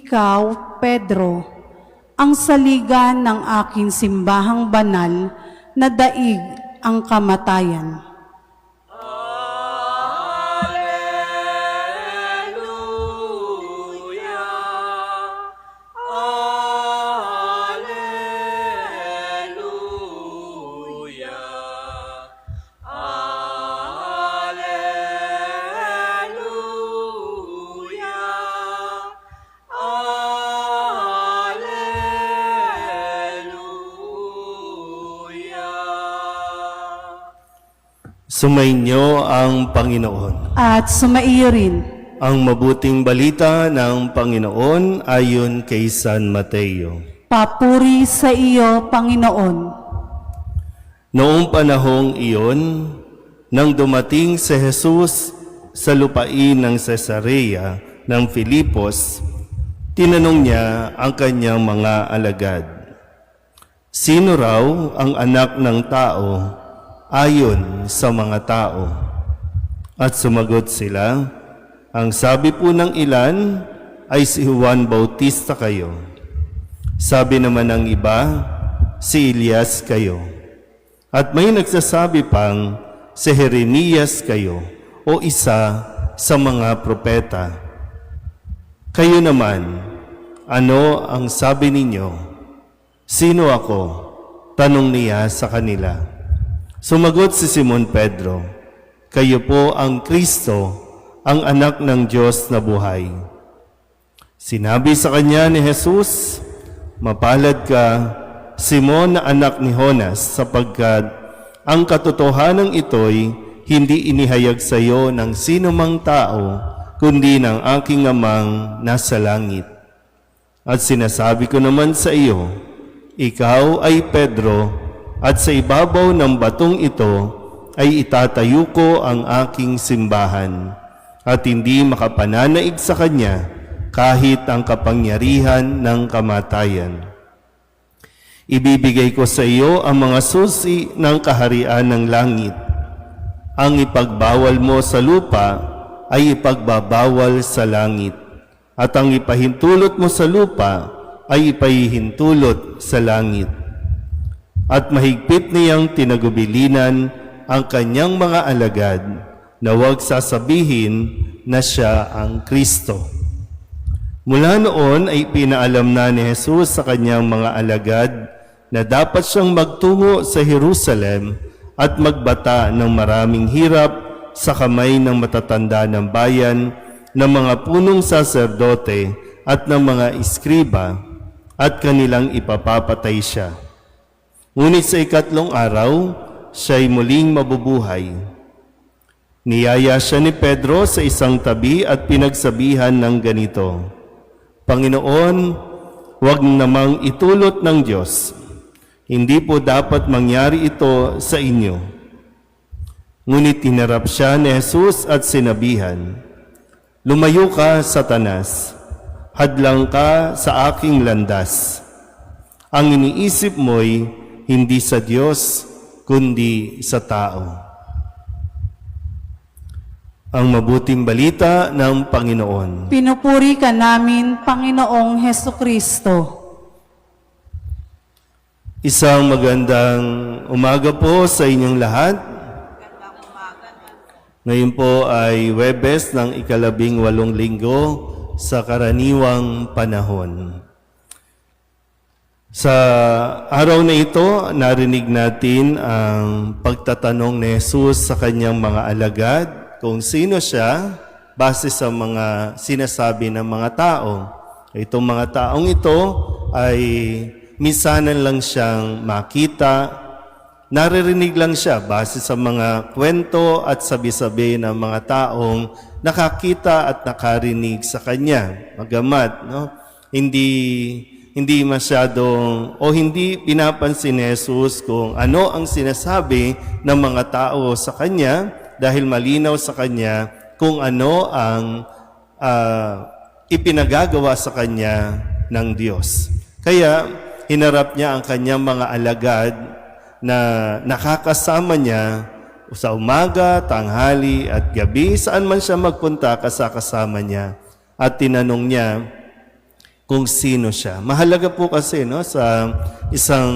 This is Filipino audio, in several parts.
Ikaw, Pedro, ang saligan ng aking simbahang banal na daig ang kamatayan. Sumainyo ang Panginoon. At sumaiyo rin. Ang mabuting balita ng Panginoon ayon kay San Mateo. Papuri sa iyo, Panginoon. Noong panahong iyon, nang dumating si Jesus sa lupain ng Cesarea ng Filipos, tinanong niya ang kanyang mga alagad, "Sino raw ang anak ng tao ayon sa mga tao?" At sumagot sila, "Ang sabi po ng ilan ay si Juan Bautista kayo. Sabi naman ng iba, si Elias kayo. At may nagsasabi pang si Jeremias kayo o isa sa mga propeta. Kayo naman, ano ang sabi ninyo? Sino ako?" Tanong niya sa kanila. Sumagot si Simon Pedro, "Kayo po ang Kristo, ang anak ng Diyos na buhay." Sinabi sa kanya ni Jesus, "Mapalad ka, Simon na anak ni Jonas, sapagkat ang katotohanan ito'y hindi inihayag sa iyo ng sino mang tao, kundi ng aking amang nasa langit. At sinasabi ko naman sa iyo, ikaw ay Pedro, at sa ibabaw ng batong ito ay itatayo ko ang aking simbahan, at hindi makapananaig sa kanya kahit ang kapangyarihan ng kamatayan. Ibibigay ko sa iyo ang mga susi ng kaharian ng langit. Ang ipagbawal mo sa lupa ay ipagbabawal sa langit, at ang ipahintulot mo sa lupa ay ipahihintulot sa langit." At mahigpit niyang tinagubilinan ang kanyang mga alagad na huwag sasabihin na siya ang Kristo. Mula noon ay pinaalam na ni Jesus sa kanyang mga alagad na dapat siyang magtungo sa Jerusalem at magbata ng maraming hirap sa kamay ng matatanda ng bayan, ng mga punong saserdote at ng mga iskriba, at kanilang ipapapatay siya. Ngunit sa ikatlong araw, siya'y muling mabubuhay. Niyaya siya ni Pedro sa isang tabi at pinagsabihan ng ganito, "Panginoon, huwag namang itulot ng Diyos. Hindi po dapat mangyari ito sa inyo." Ngunit tinarap siya ni Jesus at sinabihan, "Lumayo ka, Satanas. Hadlang ka sa aking landas. Ang iniisip mo'y hindi sa Diyos, kundi sa tao." Ang mabuting balita ng Panginoon. Pinupuri ka namin, Panginoong Hesukristo. Isang magandang umaga po sa inyong lahat. Ngayon po ay Huwebes ng ika-18 linggo sa karaniwang panahon. Sa araw na ito, narinig natin ang pagtatanong ni Jesus sa kanyang mga alagad kung sino siya base sa mga sinasabi ng mga tao. Itong mga taong ito ay minsanan lang siyang makita, naririnig lang siya base sa mga kwento at sabi-sabi ng mga taong nakakita at nakarinig sa kanya. Magamat, hindi masyadong o hindi pinapansin ni Jesus kung ano ang sinasabi ng mga tao sa kanya, dahil malinaw sa kanya kung ano ang ipinagagawa sa kanya ng Diyos. Kaya hinarap niya ang kanyang mga alagad na nakakasama niya sa umaga, tanghali at gabi, saan man siya magpunta kasama niya. At tinanong niya, kung sino siya. Mahalaga po kasi no, sa isang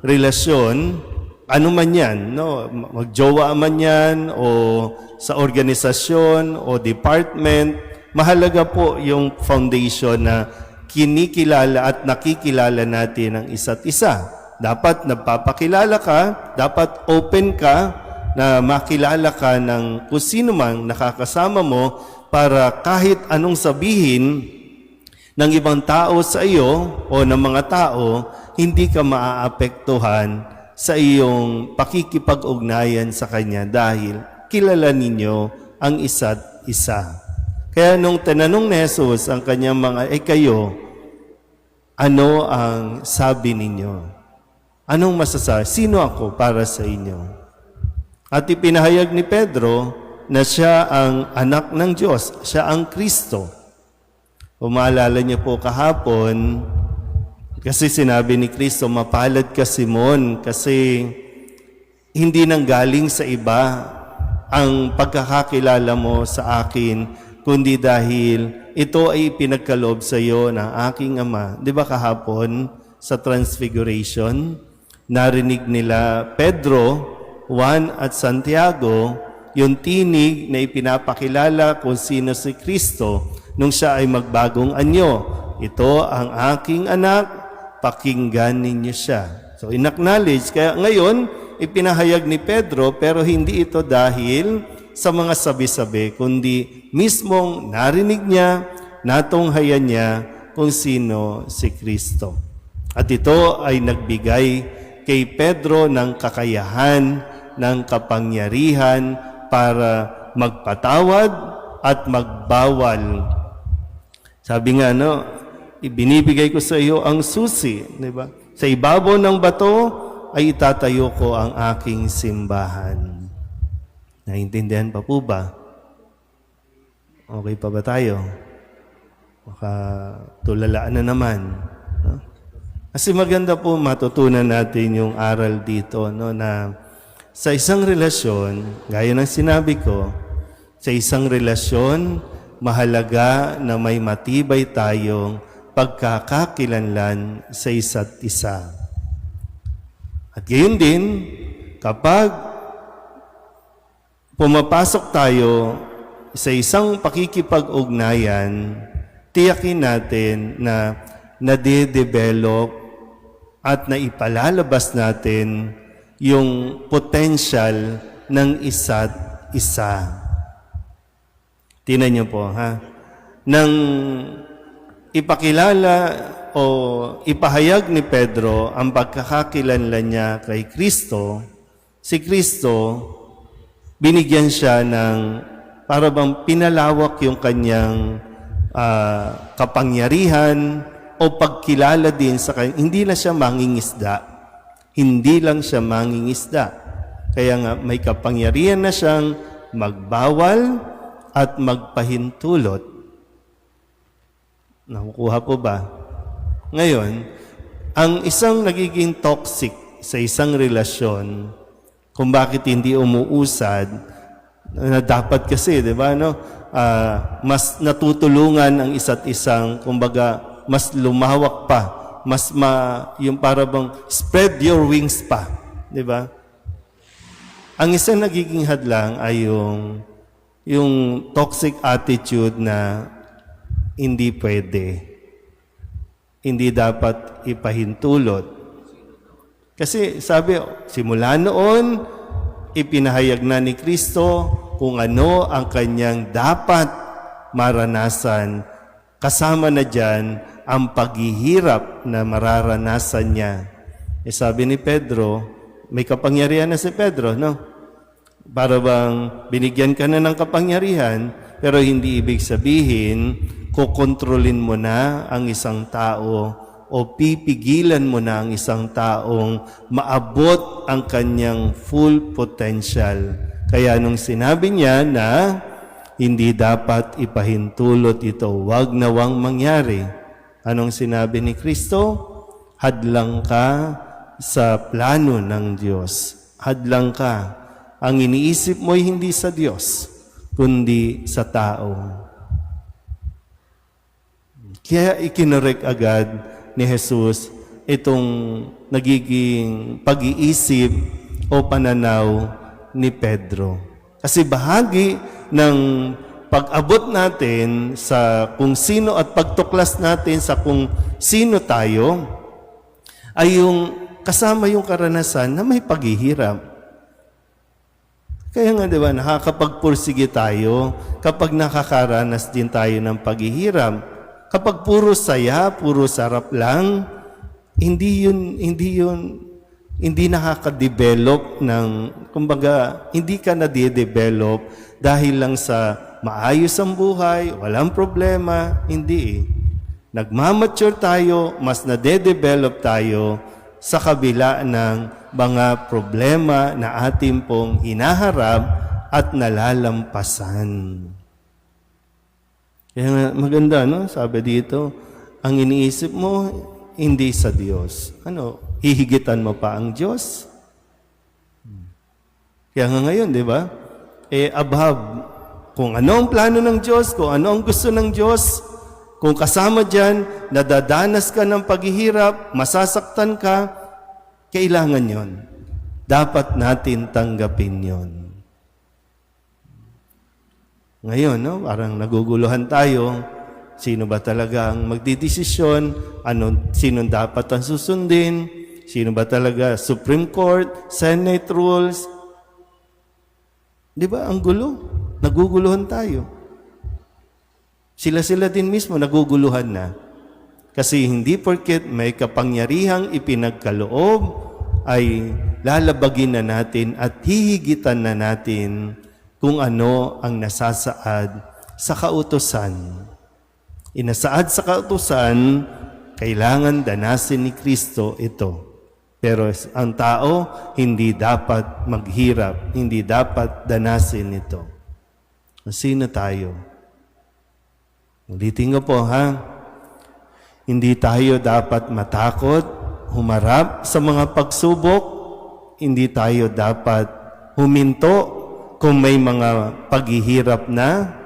relasyon, ano man yan, no, magjowa man yan, o sa organisasyon, o department, mahalaga po yung foundation na kinikilala at nakikilala natin ang isa't isa. Dapat nagpapakilala ka, dapat open ka na makilala ka ng kung sino mang nakakasama mo para kahit anong sabihin ng ibang tao sa iyo o ng mga tao, hindi ka maaapektuhan sa iyong pakikipag-ugnayan sa Kanya dahil kilala ninyo ang isa't isa. Kaya nung tinanong ni Jesus ang kanyang mga, kayo, ano ang sabi ninyo? Anong masasabi? Sino ako para sa inyo? At ipinahayag ni Pedro na siya ang anak ng Diyos, siya ang Kristo. Kung maalala niyo po kahapon, kasi sinabi ni Kristo, mapalad ka Simon, kasi hindi nanggaling sa iba ang pagkakakilala mo sa akin, kundi dahil ito ay pinagkaloob sa iyo ng aking Ama. Di ba kahapon sa Transfiguration, narinig nila Pedro, Juan at Santiago, yung tinig na ipinapakilala kung sino si Kristo nung siya ay magbagong anyo. Ito ang aking anak, pakinggan ninyo siya. So in-acknowledge, kaya ngayon, ipinahayag ni Pedro, pero hindi ito dahil sa mga sabi-sabi, kundi mismong narinig niya, natunghayan niya kung sino si Kristo. At ito ay nagbigay kay Pedro ng kakayahan, ng kapangyarihan para magpatawad at magbawal. Sabi nga, ibinibigay ko sa iyo ang susi, di ba? Sa ibabaw ng bato ay itatayo ko ang aking simbahan. Naintindihan pa po ba? Okay pa ba tayo? Baka tulalaan na naman. No? Kasi maganda po matutunan natin yung aral dito, no, na sa isang relasyon, gaya ng sinabi ko, sa isang relasyon, mahalaga na may matibay tayong pagkakakilanlan sa isa't isa. At gayon din, kapag pumapasok tayo sa isang pakikipag-ugnayan, tiyakin natin na nade-develop at naipalalabas natin yung potential ng isa't isa. Tingnan niyo po, ha? Nang ipakilala o ipahayag ni Pedro ang pagkakakilanlan niya kay Kristo, si Kristo, binigyan siya ng para bang pinalawak yung kanyang kapangyarihan o pagkilala din sa kanya. Hindi na siya mangingisda. Hindi lang siya mangingisda. Kaya nga may kapangyarihan na siyang magbawal at magpahintulot. Nakukuha po ba? Ngayon, ang isang nagiging toxic sa isang relasyon, kung bakit hindi umuusad, na dapat kasi, di ba, no? Mas natutulungan ang isa't isang, kumbaga, mas lumawak pa, yung para bang spread your wings pa, di ba? Ang isang nagiging hadlang ay yung toxic attitude na hindi pwede. Hindi dapat ipahintulot. Kasi sabi, simula noon, ipinahayag na ni Kristo kung ano ang kanyang dapat maranasan. Kasama na dyan ang paghihirap na mararanasan niya. Sabi ni Pedro, may kapangyarihan na si Pedro, no? Para bang binigyan ka na ng kapangyarihan, pero hindi ibig sabihin, kukontrolin mo na ang isang tao o pipigilan mo na ang isang taong maabot ang kanyang full potential. Kaya nung sinabi niya na hindi dapat ipahintulot ito, wag nawang mangyari. Anong sinabi ni Kristo? Hadlang ka sa plano ng Diyos. Hadlang ka. Ang iniisip mo ay hindi sa Diyos, kundi sa tao. Kaya ikinorek agad ni Jesus itong nagiging pag-iisip o pananaw ni Pedro. Kasi bahagi ng pag-abot natin sa kung sino at pagtuklas natin sa kung sino tayo ay yung kasama yung karanasan na may paghihirap. Kaya nga, di ba, nakakapagpursige tayo kapag nakakaranas din tayo ng paghihirap. Kapag puro saya, puro sarap lang, hindi nakaka-develop ng, kumbaga, hindi ka na-develop dahil lang sa maayos ang buhay, walang problema, hindi eh. Nagmamature tayo, mas na-develop tayo sa kabila ng mga problema na ating pong hinaharap at nalalampasan. Kaya nga, maganda, no? Sabi dito, ang iniisip mo, hindi sa Diyos. Hihigitan mo pa ang Diyos? Kaya nga ngayon, di ba? Above, kung ano ang plano ng Diyos, kung ano ang gusto ng Diyos, kung kasama dyan, nadadanas ka ng paghihirap, masasaktan ka, kailangan yon. Dapat natin tanggapin yon. Ngayon, no, parang naguguluhan tayo. Sino ba talaga ang magdidesisyon? Sino dapat ang susundin? Sino ba talaga? Supreme Court? Senate rules? Di ba? Ang gulo. Naguguluhan tayo. Sila din mismo naguguluhan na. Kasi hindi porket may kapangyarihang ipinagkaloob ay lalabagin na natin at hihigitan na natin kung ano ang nasasaad sa kautusan. Inasaad sa kautusan, kailangan danasin ni Kristo ito. Pero ang tao, hindi dapat maghirap, hindi dapat danasin ito. Sino tayo? Ulitin ko po, ha? Hindi tayo dapat matakot, humarap sa mga pagsubok. Hindi tayo dapat huminto kung may mga paghihirap na,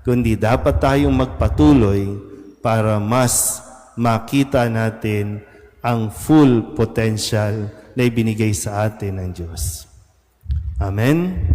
kundi dapat tayong magpatuloy para mas makita natin ang full potential na ibinigay sa atin ng Diyos. Amen?